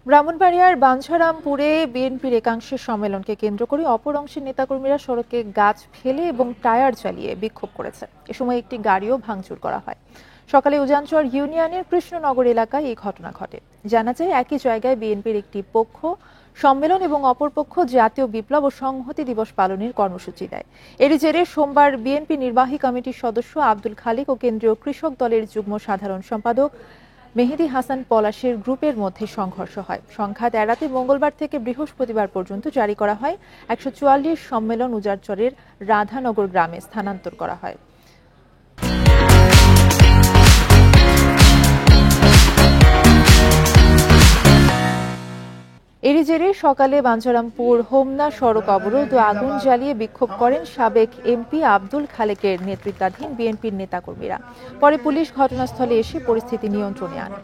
ব্রাহ্মণবাড়িয়ার বাঞ্ছারামপুরে বিএনপির একাংশের সম্মেলনকে কেন্দ্র করে অপর অংশের নেতাকর্মীরা সড়কে গাছ ফেলে এবং টায়ার চালিয়ে বিক্ষোভ করেছে। এ সময় একটি গাড়িও ভাঙচুর করা হয়। সকালে উজানচর ইউনিয়নের কৃষ্ণনগর এলাকায় এই ঘটনা ঘটে। জানা যায়, একই জায়গায় বিএনপির একটি পক্ষ সম্মেলন এবং অপর পক্ষ জাতীয় বিপ্লব ও সংহতি দিবস পালনের কর্মসূচি দেয়। এরই জেরে সোমবার বিএনপি নির্বাহী কমিটির সদস্য আব্দুল খালিক ও কেন্দ্রীয় কৃষক দলের যুগ্ম সাধারণ সম্পাদক মেহেদী হাসান পলাশের গ্রুপের মধ্যে সংঘর্ষ হয়। সংঘাত এড়াতে মঙ্গলবার থেকে বৃহস্পতিবার পর্যন্ত জারি করা হয় ১৪৪ সম্মেলন উজারচরের রাধানগর গ্রামে স্থানান্তর করা হয়। এরই জেরে সকালে বাঞ্ছারামপুর হোমনা সড়ক অবরোধ ও আগুন জ্বালিয়ে বিক্ষোভ করেন সাবেক এমপি আব্দুল খালেকের নেতৃত্বাধীন বিএনপির নেতাকর্মীরা। পরে পুলিশ ঘটনাস্থলে এসে পরিস্থিতি নিয়ন্ত্রণে আনে।